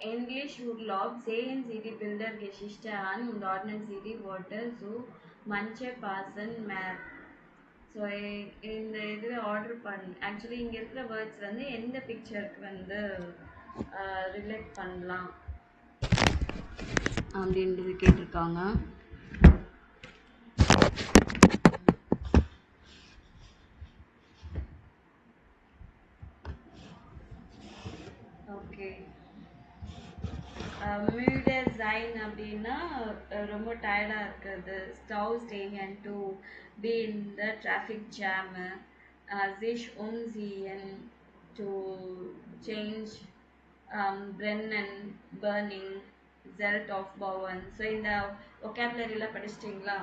English Urlaub sehen Sie die Bildergeschichte an und ordnen Sie die Worte so manche passen mehr. So இந்த இதில் order actually இங்கே இருக்கிற words வந்து எந்த பிக்சருக்கு வந்து ரிலேட் பண்ணலாம் அப்படின்றது கேட்டிருக்காங்க. ஓகே, müde sein அப்படின்னா ரொம்ப டயர்டாக இருக்கிறது. stau stehen to be in the traffic jam. sich umziehen to change. brennen burning zelt aufbauen. So இந்த ஒகாபுலரியில் படிச்சிட்டிங்களா?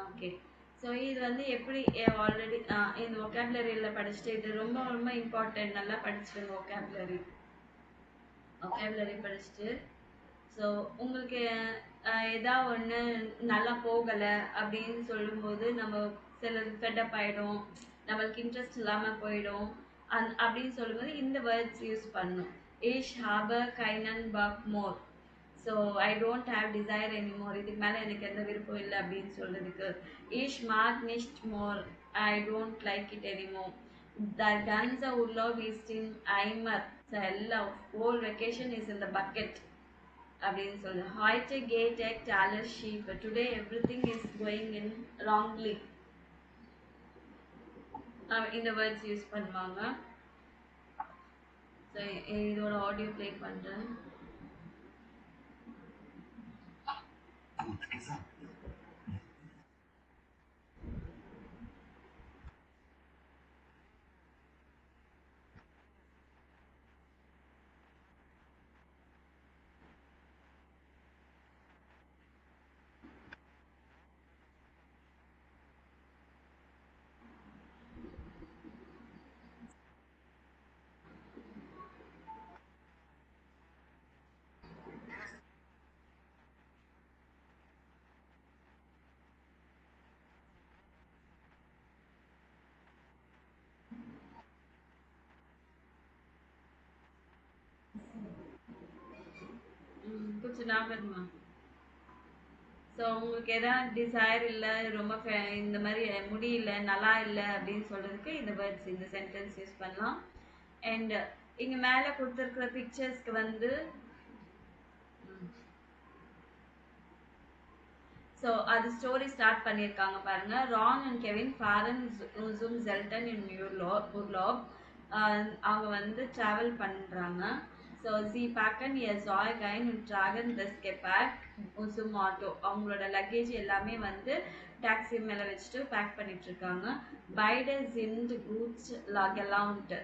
ஓகே, ஸோ இது வந்து எப்படி ஆல்ரெடி இந்த ஒகாபுலரியில் படிச்சுட்டு இது ரொம்ப ரொம்ப இம்பார்ட்டன்ட். நல்லா படிச்சுருங்க ஒகாபுலரி படிச்சுட்டு. ஸோ உங்களுக்கு ஏதாவது ஒன்று நல்லா போகலை அப்படின்னு சொல்லும்போது நம்ம சிலது ஃபெட்டப் ஆகிடும், நம்மளுக்கு இன்ட்ரெஸ்ட் இல்லாமல் போயிடும். அப்படின்னு சொல்லும்போது இந்த வேர்ட்ஸ் யூஸ் பண்ணணும். ich habe keinen Bock more. So I don't have desire anymore, இதுக்கு மேலே எனக்கு எந்த விருப்பம் இல்லை அப்படின்னு சொல்கிறதுக்கு ich mag nicht more, I don't like it anymore. The ganze Urlaub ist in Eimer. So எல்லாம் whole vacation is in the bucket அப்படின்னு சொல்லுது. heute geht echt alles schief, today everything is going in wrongly. இந்த words use பண்ணுவாங்க. So இதோட audio play பண்ணுறேன். கொஞ்சம் ஞாபகமா? So உங்களுக்கு எதாவது டிசைர் இல்லை, ரொம்ப இந்த மாதிரி முடியல, நல்லா இல்லை அப்படின்னு சொல்கிறதுக்கு இந்த வேர்ட்ஸ், இந்த சென்டென்ஸ் யூஸ் பண்ணலாம். அண்ட் இங்கே மேலே கொடுத்துருக்குற பிக்சர்ஸ்க்கு வந்து ஸோ அது ஸ்டோரி ஸ்டார்ட் பண்ணியிருக்காங்க பாருங்க. ரான் அண்ட் கெவின் ஃபாரன் ஜூம் ஜெல்டன் இன் உர்லாப் அவங்க வந்து ட்ராவல் பண்ணுறாங்க. ஸோ ஜி பேக்கன் எ ஜாய் கைன் ட்ராகன் தஸ் கெபேக் உசும் ஆட்டோ, அவங்களோட லக்கேஜ் எல்லாமே வந்து டாக்ஸி மேலே வச்சுட்டு பேக் பண்ணிட்டு இருக்காங்க. பைட ஜிண்ட் கூட்ஸ் லாகெலாவுண்ட்,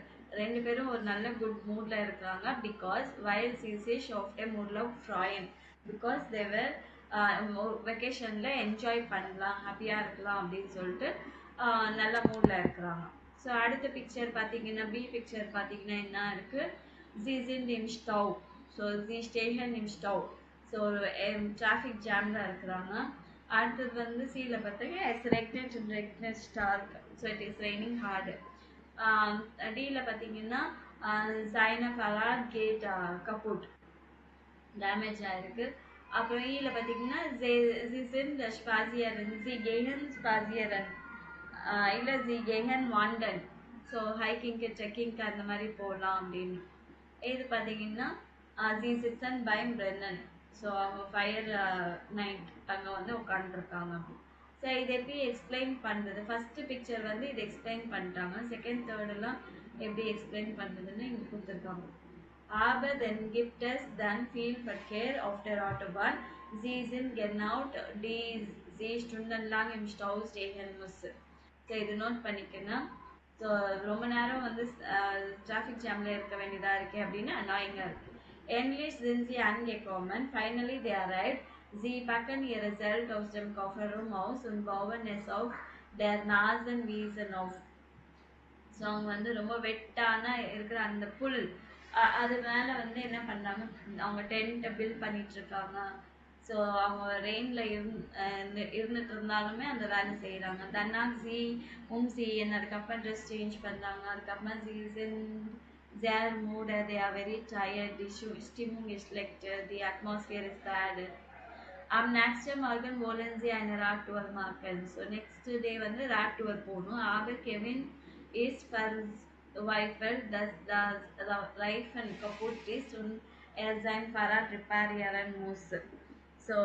ரெண்டு பேரும் ஒரு நல்ல குட் மூட்ல இருக்கிறாங்க. பிகாஸ் வைல் சீசேஷ் ஆஃப் டே மூட்ல ஃப்ராயன், பிகாஸ் தேவர் வெக்கேஷனில் என்ஜாய் பண்ணலாம், ஹாப்பியாக இருக்கலாம் அப்படின்னு சொல்லிட்டு நல்ல மூடில் இருக்கிறாங்க. ஸோ அடுத்த பிக்சர் பார்த்தீங்கன்னா, பி பிக்சர் பார்த்தீங்கன்னா என்ன இருக்குது? sie sind im Stau. So sie stehen im Stau. So traffic ஜாமில் இருக்கிறாங்க. அடுத்தது வந்து சியில் பார்த்தீங்கன்னா es regnet und regnet stark. So it is raining hard. டியில் பார்த்தீங்கன்னா seine Fahrrad geht kaputt, damage ஆகிருக்கு. அப்புறம் ஈல பார்த்தீங்கன்னா sie sind spazieren, sie gehen spazieren, இல்லை sie gehen wandern. ஸோ ஹைக்கிங்க்கு ட்ரெக்கிங்க்கு அந்த மாதிரி போகலாம் அப்படின்னு. இது பார்த்தீங்கன்னா sie sitzen beim Brennen. So அவங்க ஃபயர் நைட் அங்கே வந்து உட்காந்துருக்காங்க அப்படி. ஸோ இது எப்படி எக்ஸ்பிளைன் பண்ணுறது? ஃபஸ்ட்டு பிக்சர் வந்து இது எக்ஸ்பிளைன் பண்ணிட்டாங்க. செகண்ட் தேர்டெல்லாம் எப்படி எக்ஸ்பிளைன் பண்ணுறதுன்னு இங்கே கொடுத்துருக்காங்க. Aber den gibt es dann viel Verkehr auf der Autobahn. Sie sind genau die sie stundenlang im Stau stehen muss. So இது நோட் பண்ணிக்கணும். ஸோ ரொம்ப நேரம் வந்து டிராஃபிக் ஜாமில் இருக்க வேண்டியதாக இருக்கே அப்படின்னு அனாயிங்காக இருக்குது. Endlich sind sie angekommen. Finally they arrived. Sie packen ihre Zelt aus dem Kofferraum aus und bauen es auf der Nasenwiesen auf. So அவங்க வந்து ரொம்ப வெட்டான இருக்கிற அந்த புல் அது மேலே வந்து என்ன பண்ணுறாங்க, அவங்க டென்ட்டை பில்ட் பண்ணிட்டு இருக்காங்க. ஸோ அவங்க ரெயினில் இருந்துட்டு இருந்தாலுமே அந்த வேலை செய்கிறாங்க. தன்னா சி சி என்ன, அதுக்கப்புறம் ட்ரெஸ் சேஞ்ச் பண்ணுறாங்க. அதுக்கப்புறமா season They are mood, they are very tired, the stimmung is like the atmosphere is bad. Next Morgan Wollensey and Rat tour Marken. So next day when the Rat tour Pono, Aber Kevin is for wife, thus the life and kaput is soon as I'm Farad repair and moose. So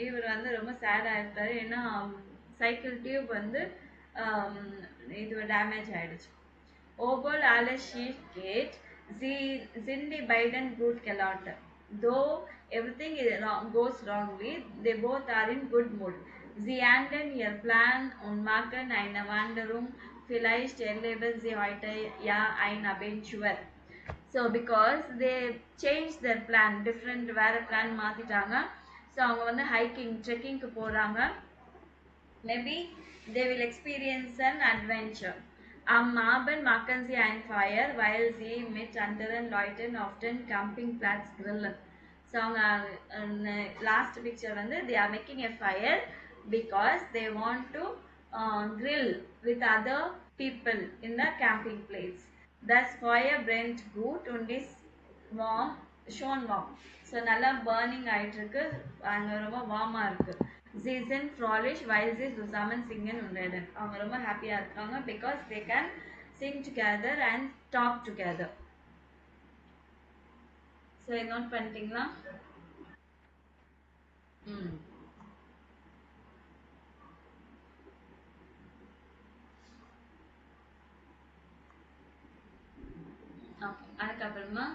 இவர் வந்து ரொம்ப chat ஆகிட்டாரு. ஏன்னா cycle tube வந்து இது damage ஆகிடுச்சு. Obol alles schief geht, sie sind die beiden gut gelaunt. Though everything goes wrongly, they both are in good mood. Sie enden ihr Plan und machen eine Wanderung. Vielleicht erleben sie heute ja ein Abenteuer. So because they changed their plan, different வேற plan மாத்திட்டாங்க. So அவங்க வந்து hiking ட்ரெக்கிங்க்கு போகிறாங்க. Maybe they will experience an adventure. Am Abend machen sie ein Feuer, weil sie mit anderen Leuten auf den Campingplatz grillen. So, last picture வந்து they are making a fire because they want to grill with other people in the camping place. Thus fire brennt gut und ist warm, schon warm. So நல்லா burning ஆயிட்டு இருக்கு, அங்க ரொம்ப வார்மா இருக்கு. Sie sind fröhlich, weil sie zusammen singen und reden. அவங்க ரொம்ப ஹாப்பியா இருக்காங்க because they can sing together and talk together. So note பண்ணிட்டீங்களா? ம் ஓகே. அதுக்கப்புறமா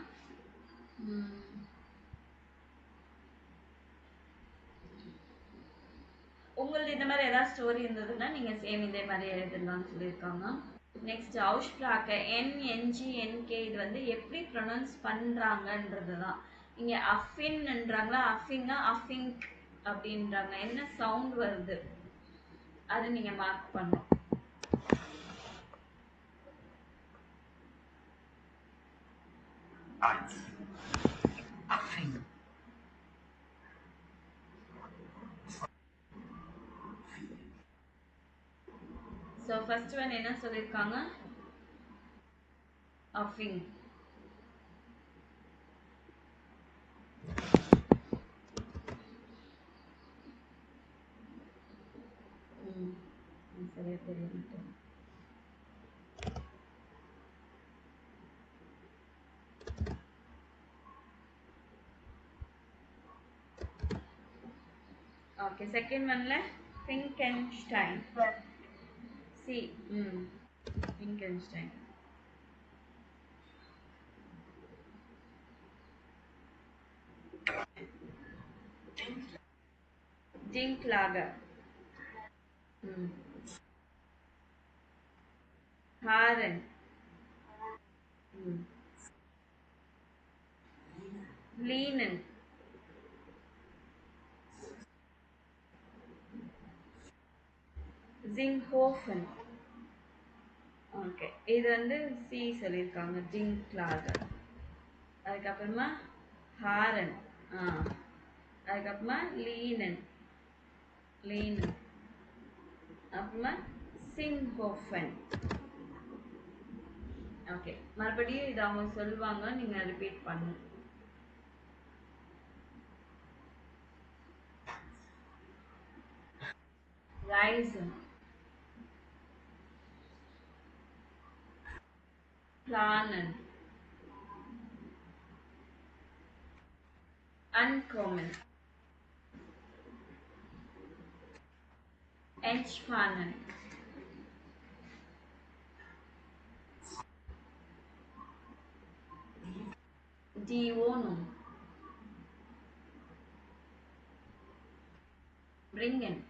உங்களுக்கு இந்த மாதிரி ஏதாவது ஸ்டோரி இருந்ததுன்னா நீங்க சேம் இதே மாதிரி எழுதலாம்னு சொல்லியிருக்காங்க. நெக்ஸ்ட் அவுஷ்பிராக்க NNGNK இது வந்து எப்படி ப்ரொனவுன்ஸ் பண்றாங்கன்றது தான். இங்க அஃபின்ன்றாங்களா, அஃபிங்கா அஃபிங்க் அப்படின்றாங்க. என்ன சவுண்ட் வருது அது நீங்க மார்க் பண்ணணும். ஸோ ஃபர்ஸ்ட் ஒன் என்ன சொல்லியிருக்காங்க? அஃபிங். சரியா தெரியும். ஓகே. செகண்ட் ஒன்ல ஃபிங்கென்ஸ்டைன். சி ஃபிங்கென்ஸ்டைன். ஜிங்க்லாகர். ஹாரன். லீனன். ஜிங்ஹோஃபன். ஓகே. இது வந்து சி சொல்லியிருக்காங்க, ஜிங்க்லாகர். அதுக்கப்புறமா ஹாரன். அதுக்கப்புறமா லீனன். அப்புறமா சிங்ஹோஃபன். ஓகே. மறுபடியும் இது அவங்க சொல்லுவாங்க, நீங்க ரிப்பீட் பண்ணணும். Ryzen. பிளானன். Uncommon. Entspannen. Die Wohnung. Bringen.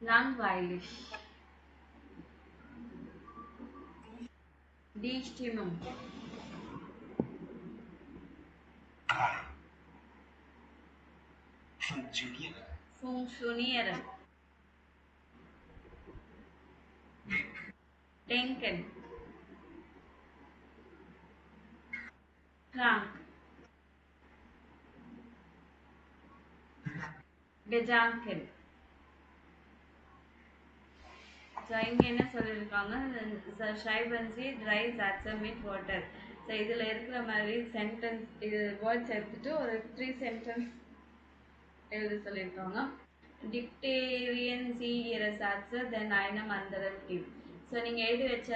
Langweilig. Die Stimmung. Funktionieren. Denken. Krank. Gedanken. So இங்கே என்ன சொல்லியிருக்காங்க, ஷைபன்சி ட்ரைஸ் அட்சமிட் வாட்டர். ஸோ இதில் இருக்கிற மாதிரி சென்டென்ஸ் இது வேர்ட்ஸ் எடுத்துட்டு ஒரு 3 சென்டென்ஸ் எழுத சொல்லியிருக்காங்க. டிக்டேரியன் சி இரசாட்ச தென் ஐனம் அந்தரன் டீம். ஸோ நீங்கள் எழுதி வச்ச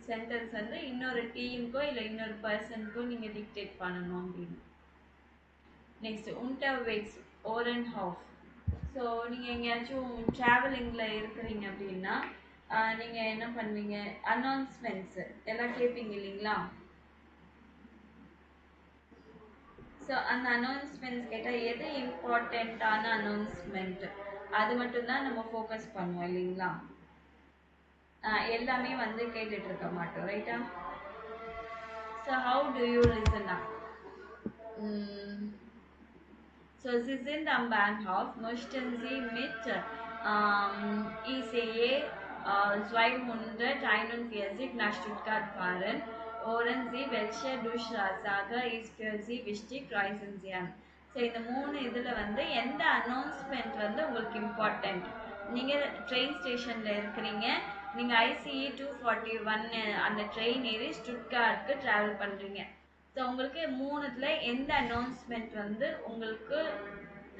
சென்டென்ஸ் வந்து இன்னொரு டீமுக்கோ இல்லை இன்னொரு பர்சனுக்கோ நீங்கள் டிக்டேட் பண்ணணும் அப்படின்னு. Next unterwegs Ohrenhof. ஸோ நீங்கள் எங்கேயாச்சும் ட்ராவலிங்கில் இருக்கிறீங்க அப்படின்னா நீங்கள் என்ன பண்ணுவீங்க, அனௌன்ஸ்மெண்ட்ஸு எல்லாம் கேட்பீங்க இல்லைங்களா. ஸோ அந்த அனௌன்ஸ்மெண்ட்ஸ் கேட்டால் எது இம்பார்ட்டண்ட்டான அனௌன்ஸ்மெண்ட் அது மட்டும்தான் நம்ம ஃபோக்கஸ் பண்ணுவோம் இல்லைங்களா. எல்லாமே வந்து கேட்டுட்டு இருக்க மாட்டோம், ரைட்டா. So how to you listen up. So Sie sind am Bahnhof, möchten Sie mit ICE 241 nach Stuttgart fahren? Hören Sie, welche Durchsage ist für Sie wichtig? Reisen Sie an. So இந்த 3 இதில் வந்து எந்த அனௌன்ஸ்மெண்ட் வந்து உங்களுக்கு important. நீங்கள் train ஸ்டேஷனில் இருக்கிறீங்க, நீங்கள் ICE 241 அந்த ட்ரெயின் ஏறி ஸ்டுட்கார்ட்க்கு ட்ராவல் பண்ணுறீங்க. ஸோ உங்களுக்கு 3த்துல எந்த அனௌன்ஸ்மெண்ட் வந்து உங்களுக்கு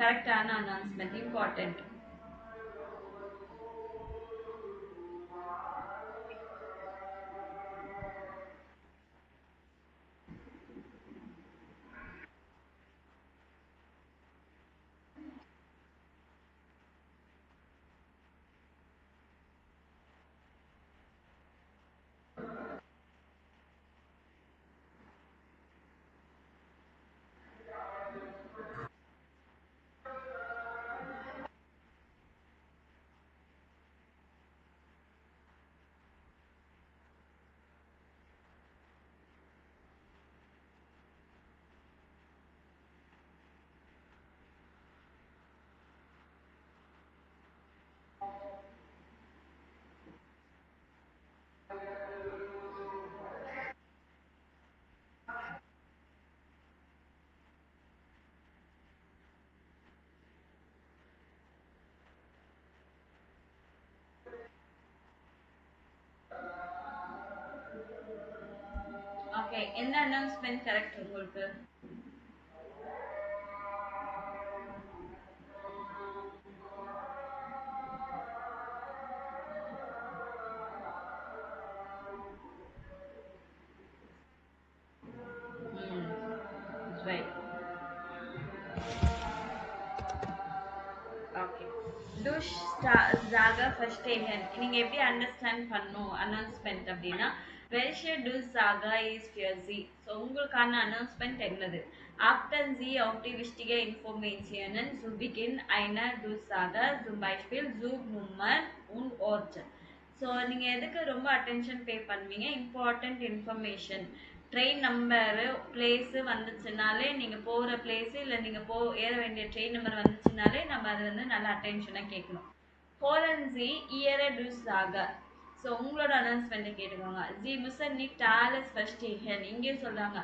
கரெக்டான அனௌன்ஸ்மெண்ட் இம்பார்ட்டண்ட். ஓகே, என்ன அனௌன்ஸ்மெண்ட் கரெக்ட் உங்களுக்கு? ரைட். ஓகே, துஷ் ஜாகா ஃபர்ஸ்ட் டைம் நீங்கள் எப்படி அண்டர்ஸ்டாண்ட் பண்ணணும் அனௌன்ஸ்மெண்ட் அப்படின்னா, welche Durchsage ist für Sie. So உங்களுக்கான அனௌன்ஸ்மெண்ட் என்னது? Achten Sie auf die wichtigen Informationen zu Beginn einer Durchsage, zum Beispiel Zugnummer und Ort. So நீங்கள் எதுக்கு ரொம்ப அட்டென்ஷன் பே பண்ணுவீங்க? Important information, train number place வந்துச்சுனாலே, நீங்கள் போகிற பிளேஸு இல்லை நீங்கள் ஏற வேண்டிய ட்ரெயின் நம்பர் வந்துச்சுனாலே நம்ம அதை வந்து நல்லா அட்டென்ஷனாக கேட்கணும். ஹோரன்சி இயர Durchsage. ஸோ உங்களோட அனௌன்ஸ்மெண்ட்டை கேட்டுக்கோங்க. ஜி müssen nicht alles verstehen. இங்கேயும் சொல்கிறாங்க,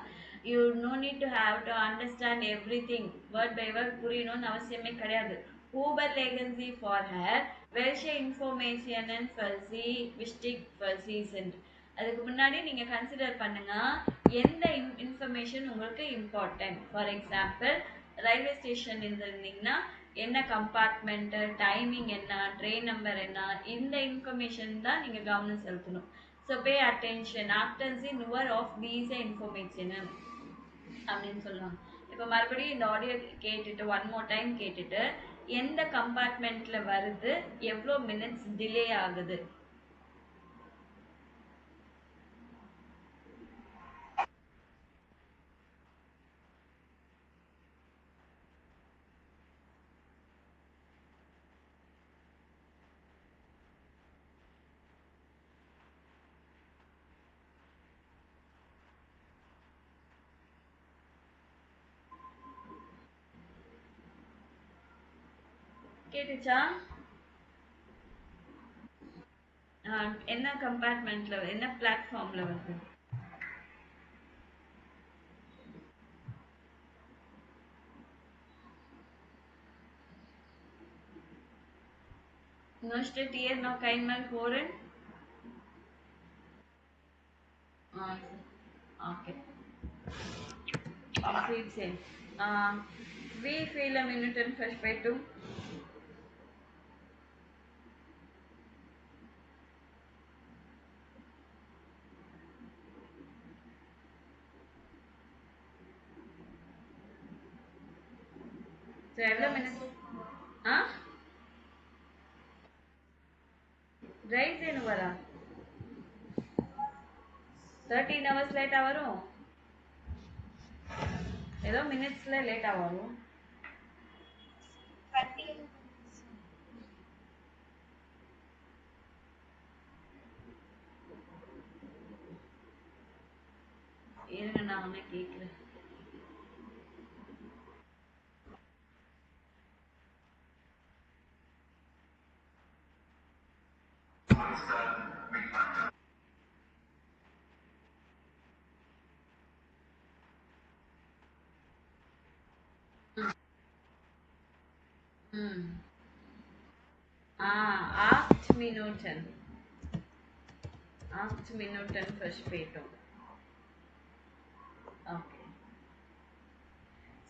you no need to have to understand everything, word by word புரியணும்னு அவசியமே கிடையாது. Überlegen Sie vorher, welche Informationen für Sie wichtig für Sie sind. அதுக்கு முன்னாடி நீங்கள் கன்சிடர் பண்ணுங்க எந்த இன்ஃபர்மேஷன் உங்களுக்கு important. For example, railway station இருந்தீங்கன்னா என்ன கம்பார்ட்மெண்ட்டு, டைமிங் என்ன, ட்ரெயின் நம்பர் என்ன, இந்த இன்ஃபர்மேஷன் தான் நீங்கள் கவனம் செலுத்தணும். So pay attention after the நுவர் ஆஃப் தீஸ் இன்ஃபர்மேஷன் அப்படின்னு சொல்லுவாங்க. இப்போ மறுபடியும் இந்த ஆடியோ கேட்டுட்டு 1 more டைம் கேட்டுட்டு எந்த கம்பார்ட்மெண்ட்டில் வருது, எவ்வளோ மினிட்ஸ் டிலே ஆகுது. கேட்டுச்சா? என்ன கம்பார்ட்மெண்ட்ல, என்ன பிளாட்ஃபார்ம்ல வருது? Möchtet ihr noch einmal hören? Uh, okay. Complete same. Uh, we feel a minute and fresh pay too. So every minute. Huh? Rise in vara. 13 hours late வரும் ஏதோ மினிட்ஸ்ல லேட்டா வரும் இருங்க நான் உன்னை கேட்குறேன் ம் ஆ 8 minuten 8 minuten verspätung okay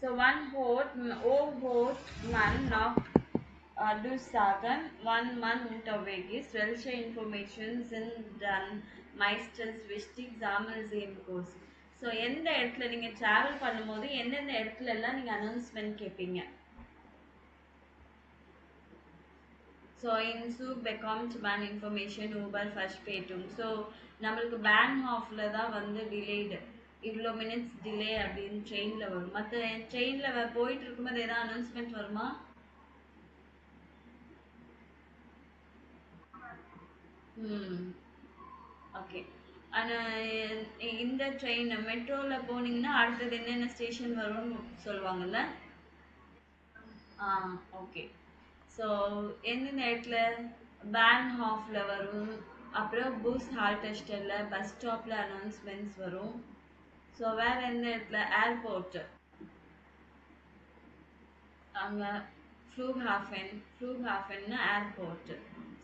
so one hot hot man nach Durchsagen, one Mann unterwegs, welche Informationen sind dann meistens wichtig, sammeln Sie im Kurs. So எந்த இடத்துல நீங்கள் ட்ராவல் பண்ணும்போது எந்தெந்த இடத்துல எல்லாம் நீங்கள் அனௌன்ஸ்மெண்ட் கேட்பீங்க so in Zug bekommt man information über Verspätung. So நம்மளுக்கு பேங்க்ஹாஃபில் தான் வந்து டிலேடு இவ்வளோ மினிட்ஸ் டிலே அப்படின்னு ட்ரெயினில் வரும் மற்ற ட்ரெயினில் போயிட்டு இருக்கும்போது எதாவது அனௌன்ஸ்மெண்ட் வருமா ம் ஓகே ஆனால் இந்த ட்ரெயின் மெட்ரோவில் போனீங்கன்னா அடுத்தது என்னென்ன ஸ்டேஷன் வரும்னு சொல்லுவாங்கல்ல ஆ ஓகே ஸோ எந்தெந்த இடத்துல பேன்ஹாஃபில் வரும் அப்புறம் பூஸ் ஹால்டஸ்டரில் பஸ் ஸ்டாப்பில் அனௌன்ஸ்மெண்ட்ஸ் வரும் ஸோ வேறு எந்த இடத்துல ஏர்போர்ட்டு அங்கே ஃப்ளூஹாஃபன்னு ஏர்போர்ட்டு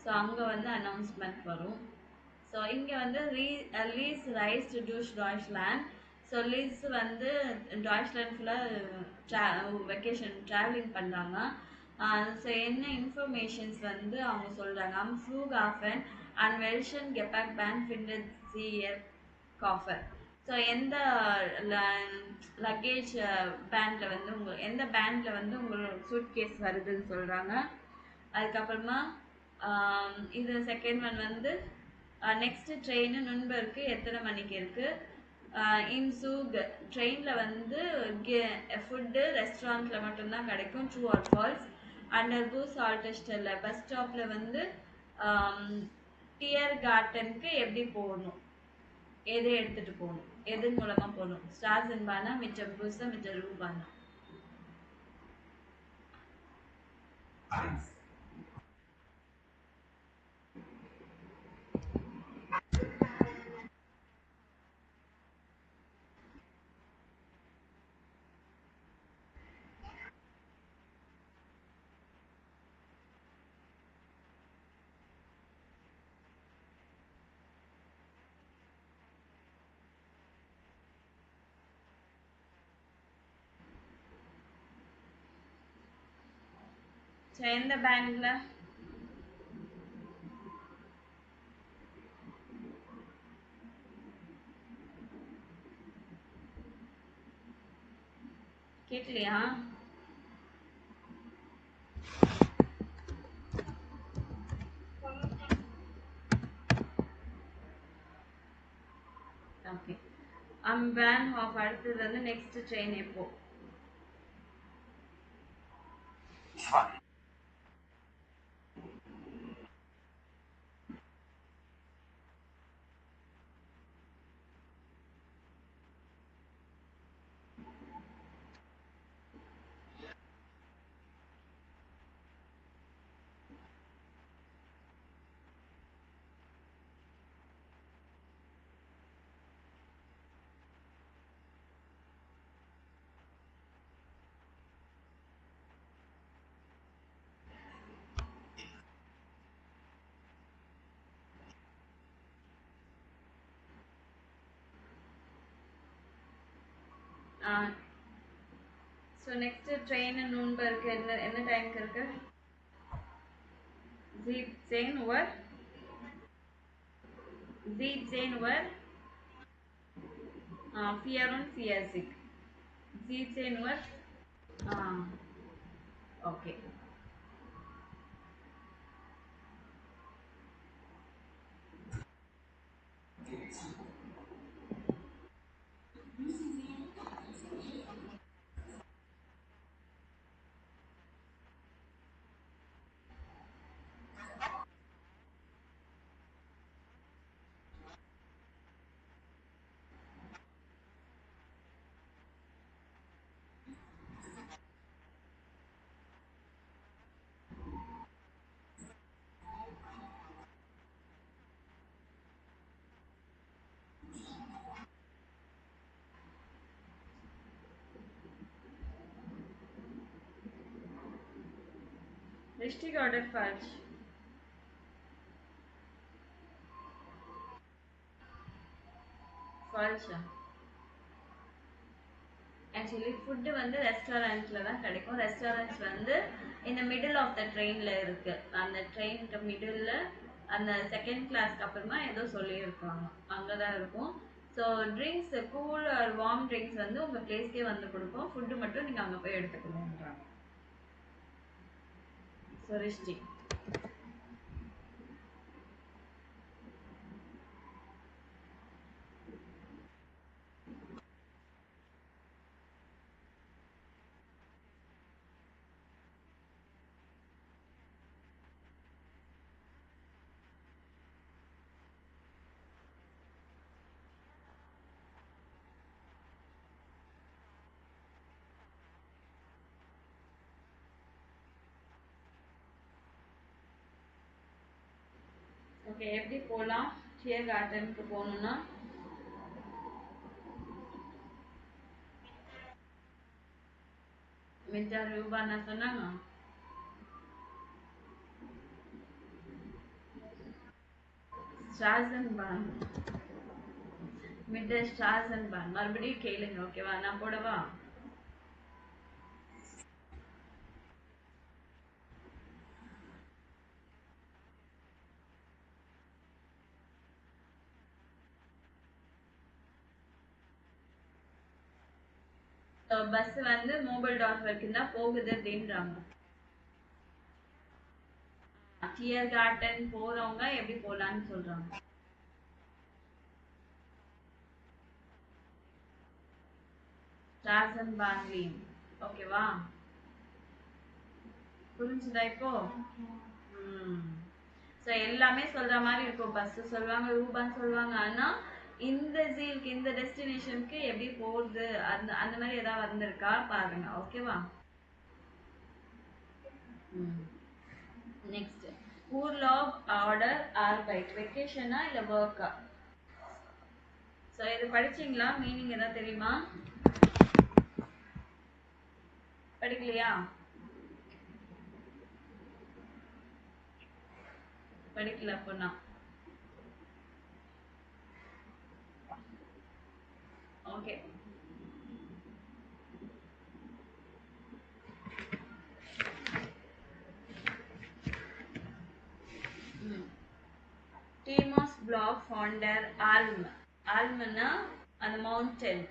ஸோ அங்கே வந்து அனௌன்ஸ்மெண்ட் வரும் ஸோ இங்கே வந்து லீஸ் ரைஸ் டு டாய்ச்லேண்ட் ஸோ லீஸ் வந்து டாய்ச்லேண்ட் ஃபுல்லாக வெக்கேஷன் ட்ராவலிங் பண்ணுறாங்க ஸோ என்ன இன்ஃபர்மேஷன்ஸ் வந்து அவங்க சொல்கிறாங்க ஃப்ளூஹாஃபன் அண்ட் வெல்ஷன் கெப்பாக் பேன் ஃபிண்டட் சியர் காஃபர் ஸோ எந்த லக்கேஜ் பேண்டில் வந்து எந்த பேண்டில் வந்து உங்களோட சூட் கேஸ் வருதுன்னு சொல்கிறாங்க அதுக்கப்புறமா இது செகண்ட் ஒன் வந்து நெக்ஸ்ட்டு ட்ரெயின் நுண்பர்க்கு எத்தனை மணிக்கு இருக்குது இன் Zug ட்ரெயினில் வந்து ஃபுட்டு ரெஸ்டாரண்ட்டில் மட்டும்தான் கிடைக்கும் ட்ரூ ஆர் ஃபால்ஸ் அண்டர் பூஸ் ஆல்டஸ்டரில் பஸ் ஸ்டாப்பில் வந்து டியர் கார்டனுக்கு எப்படி போகணும் எது எடுத்துகிட்டு போகணும் எது மூலமாக போகணும் ஸ்டார்ஸ் பானா மிச்சம் பூசா மிச்சம் ரூபானா ஸோ எந்த பேண்டில் கேட்கலையா ஓகே பேன் ஆஃப் அடுத்தது வந்து நெக்ஸ்ட் ட்ரெயின் எப்போ ஸோ நெக்ஸ்ட் ட்ரெயின் நூன்பர்க் என்ன என்ன டைம்க்கு இருக்கு? 17 over 17 over 4 17 over okay. Richtig oder falsch? Falsch. Actually food வந்து ரெஸ்டாரண்ட்டில் தான் கிடைக்கும். ரெஸ்டாரண்ட்ஸ் வந்து இந்த மிடில் ஆஃப் த ட்ரெயினில் இருக்குது. அந்த ட்ரெயினுக்கு மிடில் அந்த செகண்ட் கிளாஸ்க்கு அப்புறமா ஏதோ சொல்லியிருக்காங்க, அங்கே தான் இருக்கும். So drinks, cool or warm drinks வந்து உங்கள் பிளேஸ்க்கே வந்து கொடுப்போம். ஃபுட்டு மட்டும் நீங்கள் அங்கே போய் எடுத்துக்கணுன்றாங்க. ஸோ ரிஷ்டி. ஓகே, எப்படி போகலாம்? டியர் கார்டனுக்கு போகணுன்னா மிச்சா ரூபானா சொன்னாங்க. ஸ்ட்ராசன்பர்க், மிட் ஸ்ட்ராசன்பர்க். மறுபடியும் கேளுங்க, ஓகேவா? நான் போடவா? பஸ் வந்து மோபிள் டாக் வரைக்கும் தான் போகுது அப்படின்றாங்க. டியர் கார்டன் போறவங்க எப்படி போலான்னு சொல்றாங்க. ஸ்ட்ராசன்பர்க்லயும் ஓகேவா? புரிஞ்சுதா இப்போ? ஸோ எல்லாமே சொல்ற மாதிரி இருக்கும். பஸ் சொல்லுவாங்க, ரூபான்னு சொல்லுவாங்க. ஆனா இந்த ஜீலுக்கு, இந்த டெஸ்டினேஷனுக்கு எப்படி போகுது, அந்த அந்த மாதிரி ஏதாவது வந்திருக்கா பாருங்க, ஓகேவா? நெக்ஸ்ட், ஊர்லாப் ஆர்டர் ஆர்பைட், வெக்கேஷனா இல்ல ஒர்க்கா? ஸோ இது படிச்சீங்களா? மீனிங் ஏதாவது தெரியுமா? படிக்கலையா? படிக்கல அப்போனா. ஓகே, டீமோஸ் பிளாக் ஃபாண்டர் ஆல்ம். ஆல்ம்னா அந்த மவுண்டன்.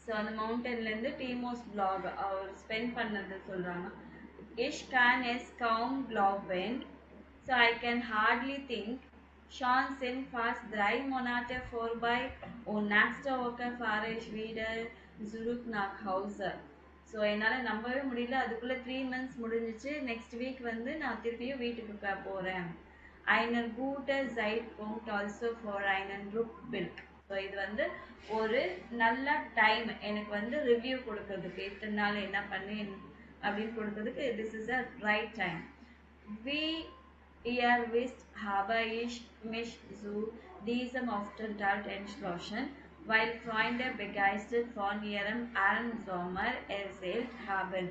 ஸோ அந்த மவுண்டன்லேருந்து டீமோஸ் பிளாக் அவர் ஸ்பெண்ட் பண்ணது சொல்கிறாங்க. Ich kann es kaum glauben, so I can hardly think. Schon sind fast 3 Monate vorbei und nächste Woche fahre ich wieder zurück nach Hause. So என்னால் நம்பவே முடியல, அதுக்குள்ளே 3 months முடிஞ்சிச்சு. நெக்ஸ்ட் வீக் வந்து நான் திருப்பியும் வீட்டுக்கு போகிறேன். einen guten Zeitpunkt also for einen Rückblick. So இது வந்து ஒரு நல்ல டைம் எனக்கு வந்து ரிவ்யூ கொடுக்கறதுக்கு, இத்தனை நாள் என்ன பண்ணேன் அப்படின்னு கொடுக்கறதுக்கு this is a right time. வி ihr wisst, habe ich mich zu diesem Aufenthalt entschlossen, weil Freunde begeistert von ihrem Almsommer erzählt haben.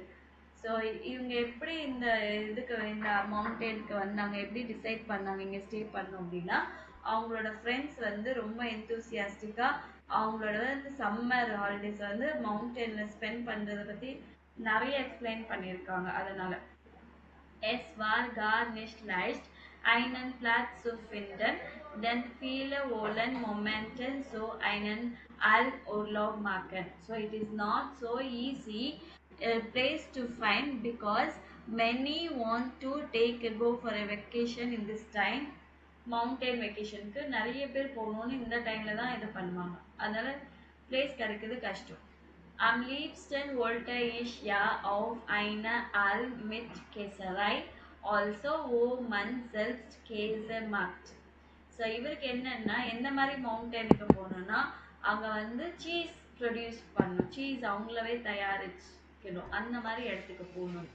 So இவங்க எப்படி இந்த இதுக்கு, இந்த மவுண்டனுக்கு வந்தாங்க, எப்படி டிசைட் பண்ணாங்க இங்கே ஸ்டே பண்ணோம் அப்படின்னா, அவங்களோட ஃப்ரெண்ட்ஸ் வந்து ரொம்ப எந்தூசியாஸ்டிக்கா அவங்களோட வந்து சம்மர் ஹாலிடேஸ் வந்து மவுண்டன்ல ஸ்பெண்ட் பண்றதை பத்தி நிறைய எக்ஸ்பிளைன் பண்ணியிருக்காங்க. அதனால Es war gar nicht leicht, einen Platz zu finden, denn viele wollen momentan so einen Urlaub machen. So it is not so easy a place to find because many want to go for a vacation in this time. Mountain வெக்கேஷனுக்கு நிறைய பேர் போகணும்னு இந்த டைம்ல தான் இது பண்ணுவாங்க. அதனால பிளேஸ் கிடைக்கிறது கஷ்டம். Am liebsten wollte ich ja auf eine Alm mit Käserei, also wo man selbst Käse macht. So இவருக்கு என்னன்னா எந்த மாதிரி மவுண்டனுக்கு போகணும்னா அங்கே வந்து சீஸ் ப்ரொடியூஸ் பண்ணணும், சீஸ் அவங்களவே தயாரிக்கணும், அந்த மாதிரி இடத்துக்கு போகணும்.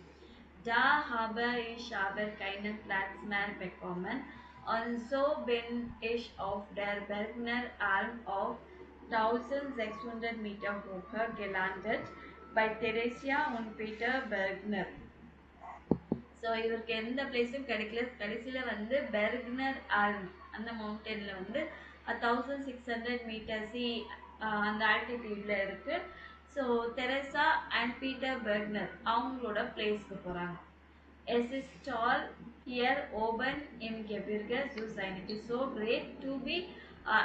Da habe ich aber keinen Platz mehr bekommen und so bin ich auf der Bergner Alm auf 1600 Meter Höhe gelandet bei Theresia und Peter Bergner. So இவருக்கு எந்த பிளேஸும் கிடைக்கல. கடைசியில் வந்து பெர்க்னர் ஆல்ம் அந்த மவுண்டனில் வந்து 1600 மீட்டர்ஸ் அந்த ஆல்டிடியூட்ல இருக்கு. So Teresa and Peter Bergner அவங்களோட பிளேஸ்க்கு போகிறாங்க. Es ist toll hier oben im Gebirge zu sein. It is so great to be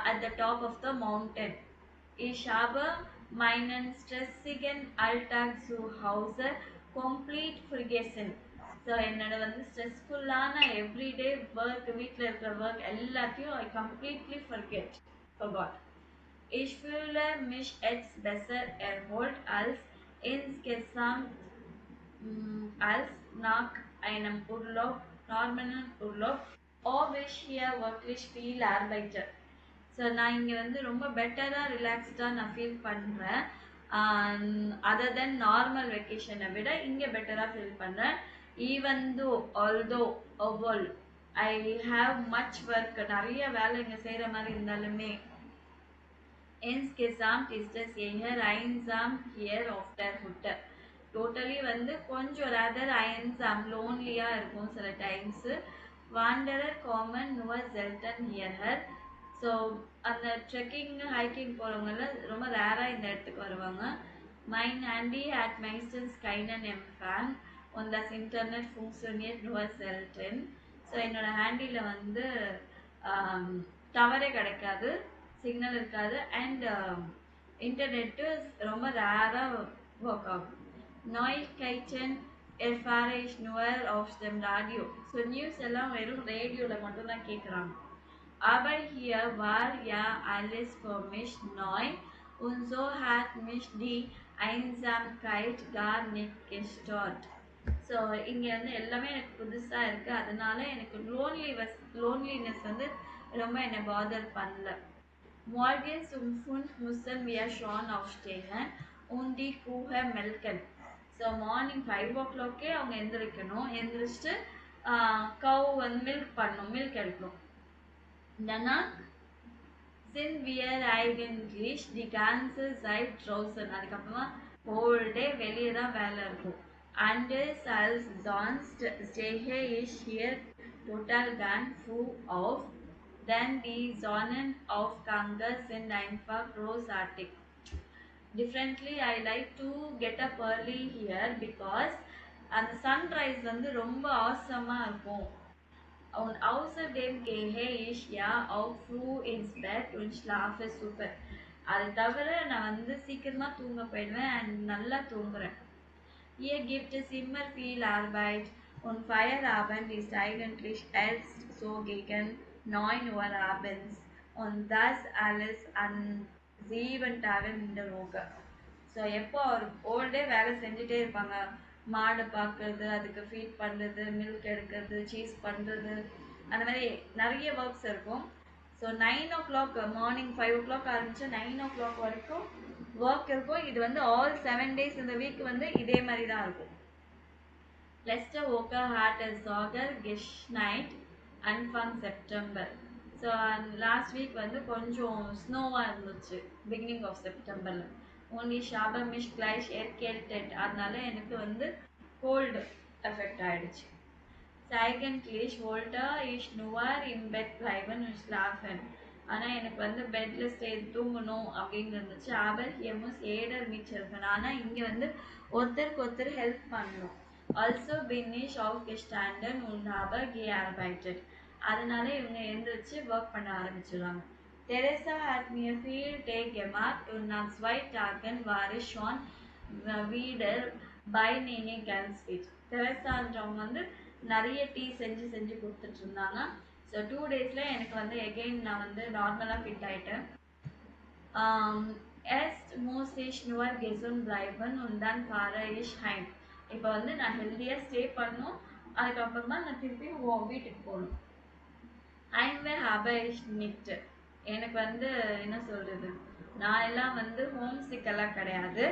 at the top of the mountain. Ich habe meinen stressigen Alltag zu Hause complete vergessen. So என்னோட வந்து ஸ்ட்ரெஸ்ஃபுல்லான everyday work, வீட்டில் இருக்கிற work எல்லாத்தையும் I completely forgot. Ich fühle mich jetzt besser erholt als insgesamt als nach einem normalen Urlaub, ob ich hier wirklich viel arbeite. So நான் இங்கே வந்து ரொம்ப பெட்டராக ரிலாக்ஸ்டாக நான் ஃபீல் பண்ணுறேன். அதர் தென் நார்மல் வெக்கேஷனை விட இங்கே பெட்டராக ஃபீல் பண்ணுறேன். Even though although I have much work, நிறைய வேலை இங்கே செய்கிற மாதிரி இருந்தாலுமே insgesamt ist es eher einsam hier auf der Hütte. Totally வந்து கொஞ்சம் ரேதர் einsam லோன்லியாக இருக்கும் சில டைம்ஸு. வாண்டரர் காமன் நுவர் செல்டன் ஹியர். ஸோ அந்த ட்ரெக்கிங் ஹைக்கிங் போகிறவங்கள ரொம்ப ரேராக இந்த இடத்துக்கு வருவாங்க. Mein Handy hat meistens keinen Empfang und das Internet funktioniert nur selten. So என்னோட ஹேண்டியில் வந்து டவரே கிடைக்காது, சிக்னல் இருக்காது, அண்ட் இன்டர்நெட்டு ரொம்ப ரேராக ஒர்க் ஆகும். Neuigkeiten erfahre ich nur auf dem Radio. So news எல்லாம் வெறும் ரேடியோவில் மட்டும்தான் கேட்குறாங்க. Aber hier war ja alles für mich neu und so hat mich die Einsamkeit gar nicht gestört. So இங்கே வந்து எல்லாமே எனக்கு புதுசாக இருக்குது, அதனால எனக்கு லோன்லினஸ் வந்து ரொம்ப என்னை பாதர் பண்ணல. Morgens um 5 müssen wir schon aufstehen und die Kuh melken. So morning 5 o'clock அவங்க எந்திரிக்கணும், எந்திரிச்சிட்டு கவு வந்து மில்க் எடுக்கணும். Danach sind wir eigentlich die ganze Zeit draußen. அதுக்கப்புறமா whole day வெளியே தான் வேலை இருக்கும். Anders als sonst stehe ich hier total ganz früh auf, denn die Sonnenaufgänge sind einfach großartig. Differently, I like to get up early here because அந்த sunrise வந்து ரொம்ப ஆசமாக இருக்கும். Und außerdem gehe ich ja auch früh ins Bett und schlafe super. அது தவிர நான் வந்து சீக்கிரமா தூங்க போயிடுவேன் அண்ட் நல்லா தூங்குறேன். Hier gibt es immer viel Arbeit und Feierabend ist eigentlich erst so gegen 9 Uhr abends und das alles an 7 Tagen in der Woche. So எப்போ ஒரு ஹோல் டே வேலை செஞ்சுட்டே இருப்பாங்க, மாடு பார்க்கறது, அதுக்கு ஃபீட் பண்ணுறது, மில்க் எடுக்கிறது, சீஸ் பண்ணுறது, அந்த மாதிரி நிறைய ஒர்க்ஸ் இருக்கும். ஸோ 9 o'clock மார்னிங் 5 o'clock ஆரம்பிச்சு 9 o'clock வரைக்கும் ஒர்க் இருக்கும். இது வந்து ஆல் 7 days இந்த வீக் வந்து இதே மாதிரி தான் இருக்கும். Letzte Woche hat es sogar geschneit Anfang September. So last week வந்து கொஞ்சம் ஸ்னோவாக இருந்துச்சு பிகினிங் ஆஃப் செப்டம்பரில். only ich habe mich gleich erkältet. அதனால எனக்கு வந்து கோல்டு எஃபெக்ட் ஆயிடுச்சு. eigentlich wollte ich nur im Bett bleiben und schlafen. ஆனா எனக்கு வந்து பெட்ல ஸ்டே தூங்கணும் அப்படின்னு இருந்துச்சு. aber hier muss jeder mithelfen. ஆனா இங்க வந்து ஒருத்தருக்கு ஒருத்தர் ஹெல்ப் பண்ணணும். also bin ich aufgestanden und habe gearbeitet. அதனால இவங்க எந்திரிச்சு ஒர்க் பண்ண ஆரம்பிச்சிடுறாங்க. Teresa hat mir viel Tee gemacht und nach 2 Tagen war ich schon wieder bei Nene ganz fit. தெரசான்றவங்க வந்து நிறைய டீ செஞ்சு செஞ்சு கொடுத்துட்டு இருந்தாங்க. ஸோ 2 டேஸ்ல எனக்கு வந்து எகெயின் நான் வந்து நார்மலாக ஃபிட் ஆயிட்டேன். Erst muss ich nur gesund bleiben und dann fahre ich heim. இப்போ வந்து நான் ஹெல்த்தியாக ஸ்டே பண்ணணும், அதுக்கப்புறமா நான் திருப்பி வீட்டுக்கு போகணும். Heimweh habe ich nicht. எனக்கு வந்து என்ன சொல்றது, நான் எல்லாம் வந்து ஹோம் சிக் எல்லாம் கிடையாது.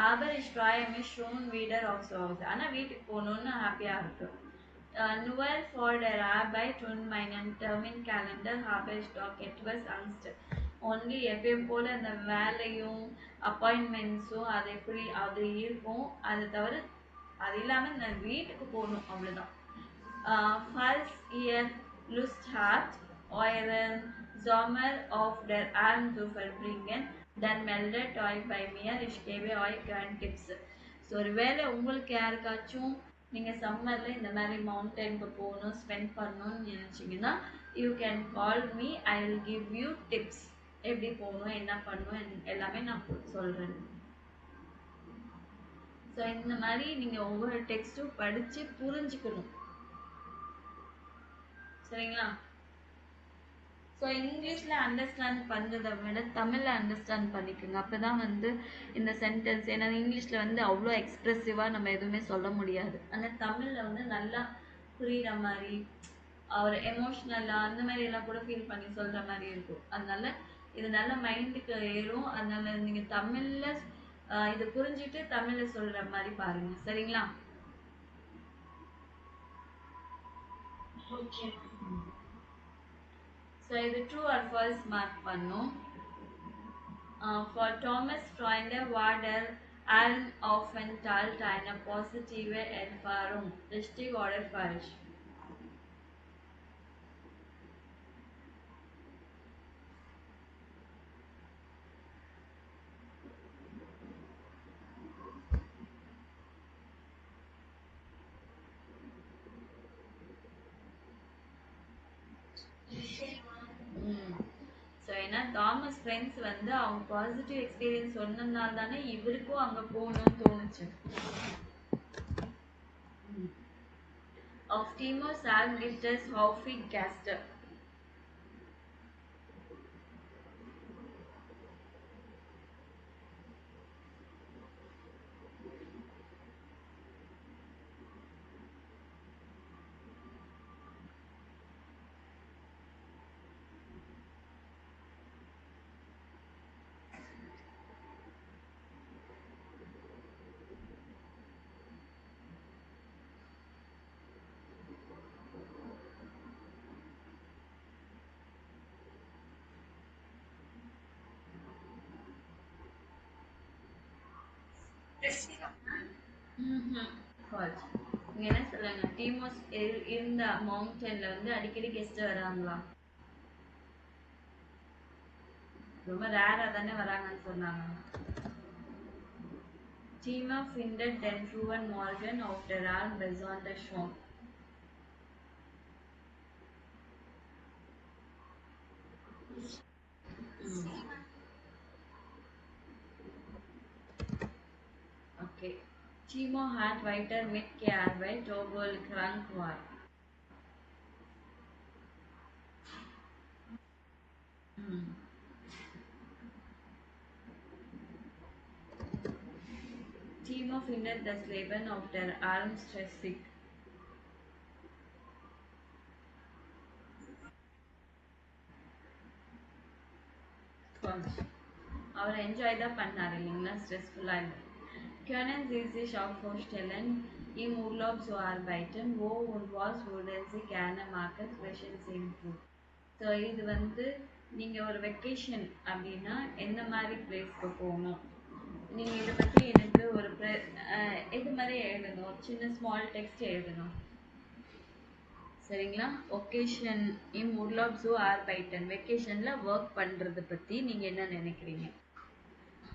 aber ich freue mich schon wieder aufs Haus. ஆனால் வீட்டுக்கு போகணுன்னு ஹாப்பியாக இருக்கு. nur vor der Arbeit und meinen Terminkalender habe ich doch etwas Angst. only எப்பயும் போல அந்த வேலையும் அப்பாயின்மெண்ட்ஸும் அது எப்படி அது இருக்கும், அது தவிர அது இல்லாமல் நான் வீட்டுக்கு போகணும், அவ்வளோதான். falls ihr Lust habt, euren Sommer auf der Alm zu verbringen, then meldet euch bei mir, ich gebe euch gerne Tipps. So ஒருவேளை உங்களுக்கு யாருக்காச்சும் நீங்கள் சம்மரில் இந்த மாதிரி மவுண்டனுக்கு போகணும், ஸ்பெண்ட் பண்ணணும்னு நினச்சிங்கன்னா, you can call me, I will give you tips. எப்படி போகணும், என்ன பண்ணணும், எல்லாமே நான் சொல்கிறேன். ஸோ இந்த மாதிரி நீங்கள் ஒவ்வொரு டெக்ஸ்ட்டும் படித்து புரிஞ்சுக்கணும், சரிங்களா? ஸோ இங்கிலீஷில் அண்டர்ஸ்டாண்ட் பண்ணுறதை விட தமிழில் அண்டர்ஸ்டாண்ட் பண்ணிக்கோங்க. அப்போ தான் வந்து இந்த சென்டென்ஸ், ஏன்னா இங்கிலீஷில் வந்து அவ்வளோ எக்ஸ்ப்ரெசிவாக நம்ம எதுவுமே சொல்ல முடியாது. ஆனால் தமிழில் வந்து நல்லா புரிகிற மாதிரி, ஒரு எமோஷ்னலாக அந்த மாதிரி எல்லாம் கூட ஃபீல் பண்ணி சொல்கிற மாதிரி இருக்கும். அதனால இது நல்ல மைண்டுக்கு ஏறும். அதனால நீங்கள் தமிழில் இதை புரிஞ்சுட்டு தமிழில் சொல்கிற மாதிரி பாருங்கள், சரிங்களா? ஓகே. ஸோ இது ட்ரூ ஆர் ஃபால்ஸ் மார்க் பண்ணும். For Thomas Freunde war der Almaufenthalt eine positive Erfahrung. Richtig oder falsch? So ஏன்னா தாமஸ் ஃப்ரெண்ட்ஸ் வந்து அவங்க பாசிட்டிவ் எக்ஸ்பீரியன்ஸ் சொன்னதுனால தானே இவருக்கும் அங்கே போகணும்னு தோணுச்சு. Auf Timo Sarg gibt es häufig Gäste. நீங்க என்ன சொல்லுங்க, டீமோஸ் இருந்த மவுண்டன்ல வந்து அடிக்கடி கெஸ்ட் வராங்களா? ரொம்ப ரேரா தானே வராங்கன்னு சொன்னாங்க. Timo findet den frühen Morgen auf der Alm besonders schön. Okay. Timo hat weiter mitgearbeitet, obwohl krank war. Timo findet das Leben auf der Alm stressig. அவர் என்ஜாய் தான் பண்ணார் இல்லைங்களா, ஸ்ட்ரெஸ்ஃபுல்லாக இல்லை. Können Sie sich auch vorstellen, im Urlaub zu arbeiten? Wo und was würden Sie gerne machen? Zwischen Sie Food. So இது வந்து நீங்கள் ஒரு vacation அப்படின்னா எந்த மாதிரி பிளேஸ்க்கு போகணும், நீங்கள் இதை பற்றி எனக்கு ஒரு இது மாதிரி எழுதணும், சின்ன ஸ்மால் டெக்ஸ்ட் எழுதணும். சரிங்களா? ஒகேஷன் இன் உர்லாப் ஜூ ஆர் பைட்டன். வெக்கேஷன்ல ஒர்க் பண்றது பத்தி நீங்க என்ன நினைக்கிறீங்க?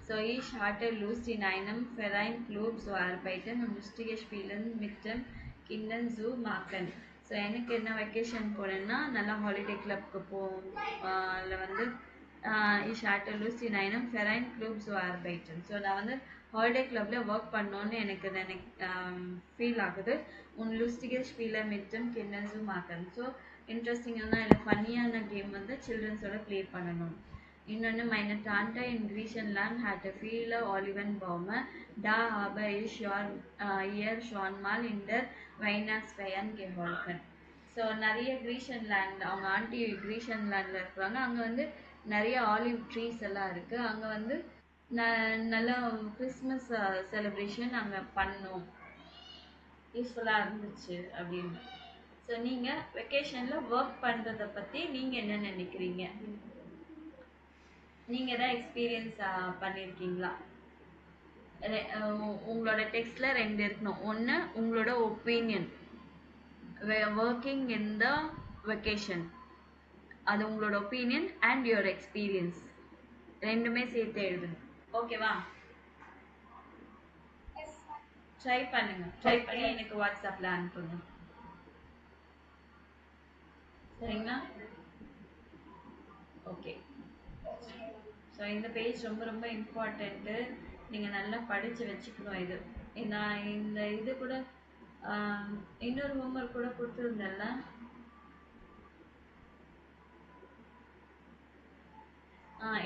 So ich hatte Lust in einem Verein Club zu arbeiten und lustige Spielen mit dem Kindern zu machen. So எனக்கு என்ன வெக்கேஷன் போனேன்னா நல்லா ஹாலிடே கிளப்க்கு போவோம். அதில் வந்து ich hatte Lust in einem Verein Club zu arbeiten. So நான் வந்து holiday கிளப்பில் ஒர்க் பண்ணோன்னு எனக்கு ஃபீல் ஆகுது. உன் lustige Spiele mit dem Kindern zu machen. So இன்ட்ரெஸ்டிங்கான இல்லை ஃபன்னியான கேம் வந்து சில்ட்ரன்ஸோட ப்ளே பண்ணணும். Innone meine Tante in Griechenland hatte viele Olivenbäume. Da habe ich ihr schon mal in der Weihnachtsfeiern geholfen. So நிறைய கிரீஷன்லேண்ட் அவங்க ஆண்டி கிரீஷன்லேண்டில் இருக்கிறாங்க. அங்கே வந்து நிறைய ஆலிவ் ட்ரீஸ் எல்லாம் இருக்குது. அங்கே வந்து நல்லா கிறிஸ்மஸ் செலிப்ரேஷன் அங்கே பண்ணோம், யூஸ்ஃபுல்லாக இருந்துச்சு அப்படின்னு. ஸோ நீங்கள் வெக்கேஷனில் ஒர்க் பண்ணுறதை பற்றி நீங்கள் என்ன நினைக்கிறீங்க? நீங்கள் எதாவது எக்ஸ்பீரியன்ஸ் பண்ணியிருக்கீங்களா? உங்களோட டெக்ஸ்டில் 2 இருக்கணும். ஒன்று உங்களோட opinion, working in the vacation, அது உங்களோட ஒப்பீனியன் அண்ட் யுவர் எக்ஸ்பீரியன்ஸ் ரெண்டுமே சேர்த்து எழுதணும். ஓகேவா? ட்ரை பண்ணுங்க. ட்ரை பண்ணி எனக்கு வாட்ஸ்அப்பில் அனுப்புங்க. சரிங்களா? ஓகே. ஸோ இந்த பேஜ் ரொம்ப ரொம்ப இம்பார்ட்டண்ட்டு. நீங்கள் நல்லா படித்து வச்சுக்கணும். நான் இந்த இது கூட இன்னொரு ஹோம்ஒர்க் கூட கொடுத்துருந்தேன்ல,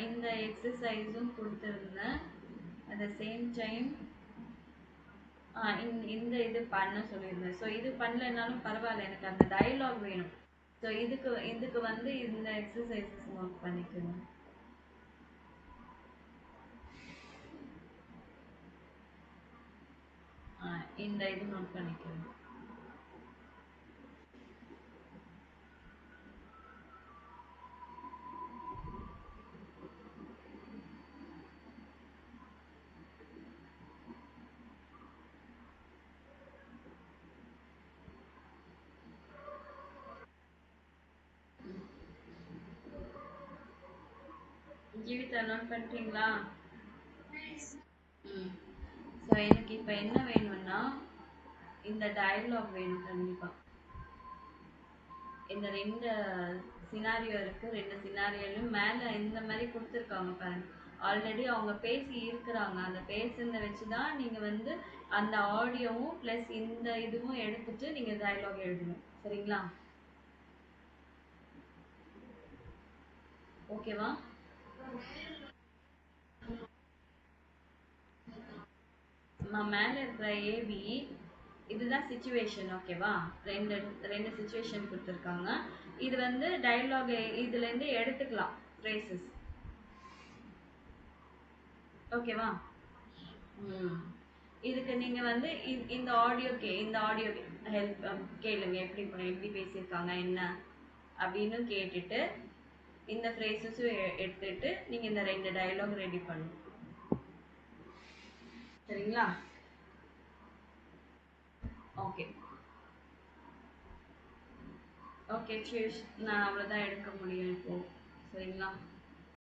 இந்த எக்ஸசைஸும் கொடுத்துருந்தேன். அட் த சேம் டைம் இந்த இது பண்ண சொல்லியிருந்தேன். ஸோ இது பண்ணலைன்னாலும் பரவாயில்ல, எனக்கு அந்த டயலாக் வேணும். ஸோ இதுக்கு வந்து இந்த எக்ஸசைசஸ் ஒர்க் பண்ணிக்கணும். இந்த இது நோட் பண்ணிக்கணும். ஜீவிதா நோட் பண்ணிட்டீங்களா? ஸோ எனக்கு இப்போ என்ன வேணும்னா இந்த டயலாக் வேணும் கண்டிப்பாக. இந்த 2 சினாரியோ இருக்குது. 2 சினாரியோலையும் மேலே இந்த மாதிரி கொடுத்துருக்காங்க பாருங்க. ஆல்ரெடி அவங்க பேசி இருக்கிறாங்க. அந்த பேசுனதை வச்சு தான் நீங்கள் வந்து அந்த ஆடியோவும் ப்ளஸ் இந்த இதுவும் எடுத்துட்டு நீங்கள் டயலாக் எழுதணும். சரிங்களா? ஓகேவா? மேலே இருக்கிற ஏபி இதுதான் சிச்சுவேஷன். ஓகேவா? ரெண்டு சிச்சுவேஷன் கொடுத்துருக்காங்க. இது வந்து டயலாக் இதுலேருந்து எடுத்துக்கலாம் ஃப்ரேசஸ். ஓகேவா? இதுக்கு நீங்கள் வந்து இந்த ஆடியோ ஹெல்ப் கேளுங்க. எப்படி பேசியிருக்காங்க என்ன அப்படின்னு கேட்டுட்டு இந்த ஃப்ரேசஸும் எடுத்துட்டு நீங்கள் இந்த 2 டயலாக் ரெடி பண்ணணும். சரிங்களா? ஓகே ஓகே சீஸ். நான் அவ்வளோதான் எடுக்க முடியும் இப்போ. சரிங்களா?